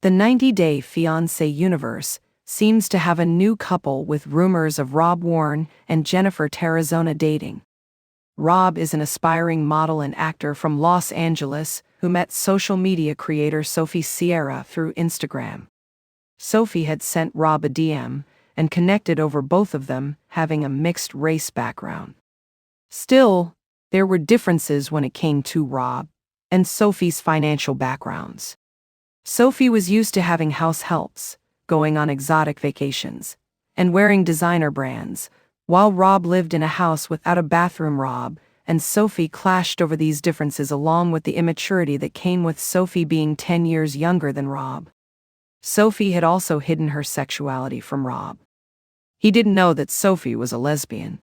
The 90-Day Fiancé universe seems to have a new couple with rumors of Warne and Jeniffer Tarazona dating. Rob is an aspiring model and actor from Los Angeles who met social media creator Sophie Sierra through Instagram. Sophie had sent Rob a DM and connected over both of them having a mixed race background. Still, there were differences when it came to Rob and Sophie's financial backgrounds. Sophie was used to having house helps, going on exotic vacations, and wearing designer brands, while Rob lived in a house without a bathroom. Rob and Sophie clashed over these differences along with the immaturity that came with Sophie being 10 years younger than Rob. Sophie had also hidden her sexuality from Rob. He didn't know that Sophie was a lesbian.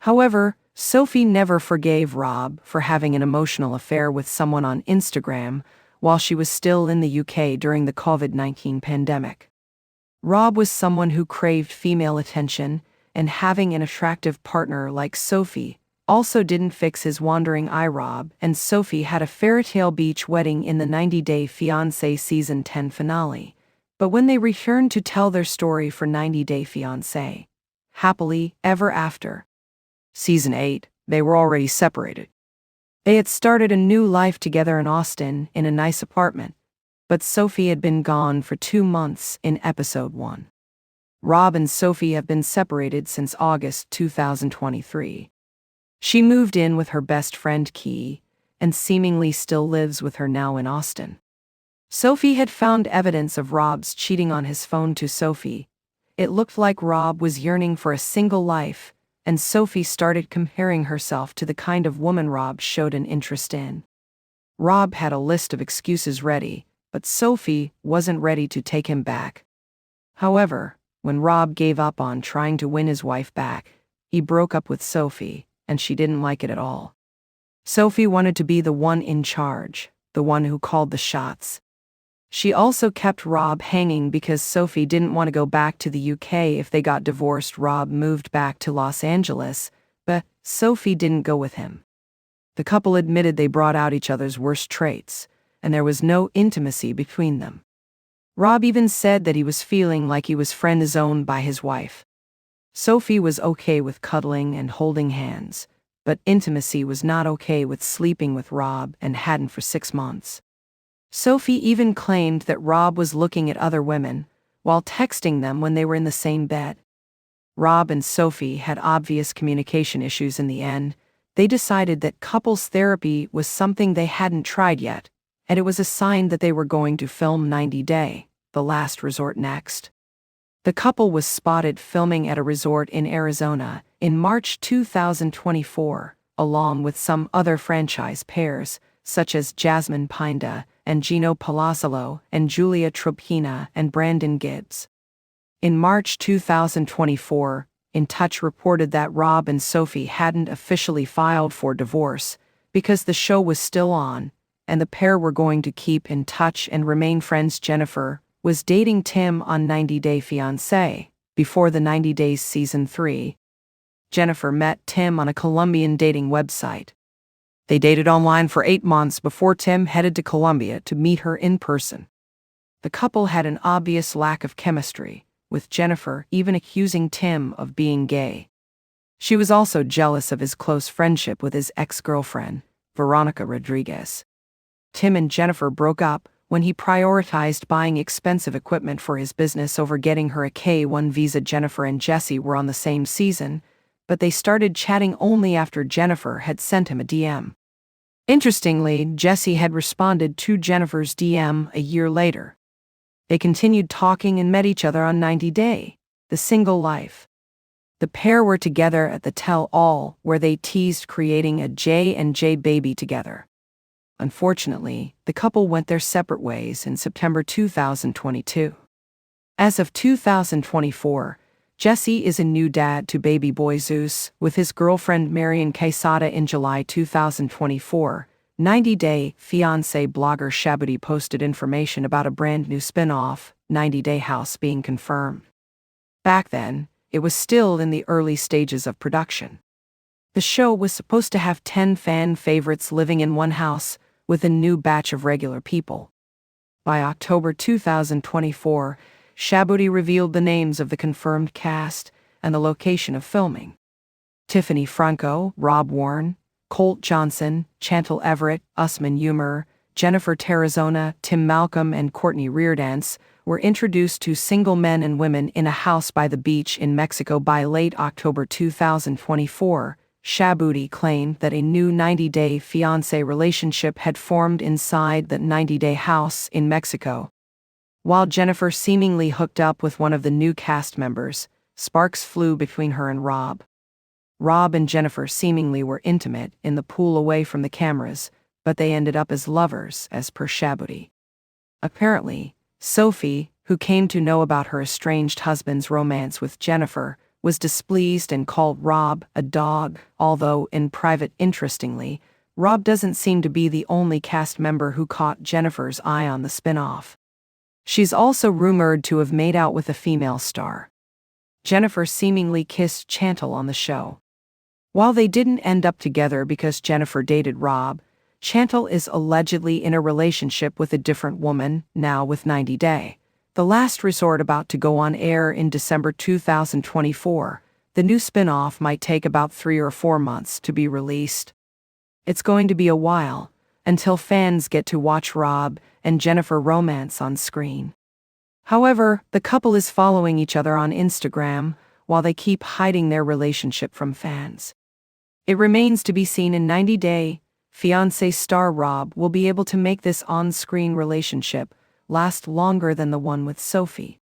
However, Sophie never forgave Rob for having an emotional affair with someone on Instagram while she was still in the UK during the COVID-19 pandemic. Rob was someone who craved female attention, and having an attractive partner like Sophie also didn't fix his wandering eye. Rob and Sophie had a fairytale beach wedding in the 90-Day Fiancé Season 10 finale, but when they returned to tell their story for 90-Day Fiancé, Happily Ever After, Season 8, they were already separated. They had started a new life together in Austin in a nice apartment, but Sophie had been gone for 2 months in episode 1. Rob and Sophie have been separated since August 2023. She moved in with her best friend Key, and seemingly still lives with her now in Austin. Sophie had found evidence of Rob's cheating on his phone to Sophie. It looked like Rob was yearning for a single life, and Sophie started comparing herself to the kind of woman Rob showed an interest in. Rob had a list of excuses ready, but Sophie wasn't ready to take him back. However, when Rob gave up on trying to win his wife back, he broke up with Sophie, and she didn't like it at all. Sophie wanted to be the one in charge, the one who called the shots. She also kept Rob hanging because Sophie didn't want to go back to the UK if they got divorced. Rob moved back to Los Angeles, but Sophie didn't go with him. The couple admitted they brought out each other's worst traits, and there was no intimacy between them. Rob even said that he was feeling like he was friend-zoned by his wife. Sophie was okay with cuddling and holding hands, but intimacy was not okay with sleeping with Rob and hadn't for 6 months. Sophie even claimed that Rob was looking at other women while texting them when they were in the same bed. Rob and Sophie had obvious communication issues. In the end, they decided that couples therapy was something they hadn't tried yet, and it was a sign that they were going to film 90-Day, The Last Resort next. The couple was spotted filming at a resort in Arizona in March 2024, along with some other franchise pairs, such as Jasmine Pinda and Gino Palazzolo and Julia Trubkina and Brandon Gibbs. In March 2024, In Touch reported that Rob and Sophie hadn't officially filed for divorce because the show was still on, and the pair were going to keep in touch and remain friends. Jeniffer was dating Tim on 90-Day Fiancé before the 90 Days Season 3. Jeniffer met Tim on a Colombian dating website. They dated online for 8 months before Tim headed to Colombia to meet her in person. The couple had an obvious lack of chemistry, with Jeniffer even accusing Tim of being gay. She was also jealous of his close friendship with his ex-girlfriend, Veronica Rodriguez. Tim and Jeniffer broke up when he prioritized buying expensive equipment for his business over getting her a K-1 visa. Jeniffer and Jesse were on the same season, but they started chatting only after Jeniffer had sent him a DM. Interestingly, Jesse had responded to Jennifer's DM a year later. They continued talking and met each other on 90-Day, The Single Life. The pair were together at the tell-all where they teased creating a J&J baby together. Unfortunately, the couple went their separate ways in September 2022. As of 2024, Jesse is a new dad to baby boy Zeus with his girlfriend Marian Quesada. In July 2024, 90-Day Fiancé blogger Shabudi posted information about a brand new spin-off, 90-Day House, being confirmed. Back then, it was still in the early stages of production. The show was supposed to have 10 fan favorites living in one house with a new batch of regular people. By October 2024, Shaboody revealed the names of the confirmed cast and the location of filming. Tiffany Franco, Rob Warne, Colt Johnson, Chantal Everett, Usman Umer, Jeniffer Tarazona, Tim Malcolm, and Courtney Reardance were introduced to single men and women in a house by the beach in Mexico by late October 2024. Shaboody claimed that a new 90-day fiancé relationship had formed inside the 90-day house in Mexico. While Jeniffer seemingly hooked up with one of the new cast members, sparks flew between her and Rob. Rob and Jeniffer seemingly were intimate in the pool away from the cameras, but they ended up as lovers, as per Shaboody. Apparently, Sophie, who came to know about her estranged husband's romance with Jeniffer, was displeased and called Rob a dog, although, in private, interestingly, Rob doesn't seem to be the only cast member who caught Jennifer's eye on the spin-off. She's also rumored to have made out with a female star. Jeniffer seemingly kissed Chantal on the show. While they didn't end up together because Jeniffer dated Rob, Chantal is allegedly in a relationship with a different woman, now with 90 Day. The Last Resort about to go on air in December 2024. The new spin-off might take about 3 or 4 months to be released. It's going to be a while until fans get to watch Rob and Jeniffer romance on screen. However, the couple is following each other on Instagram while they keep hiding their relationship from fans. It remains to be seen in 90 Day Fiancé star Rob will be able to make this on-screen relationship last longer than the one with Sophie.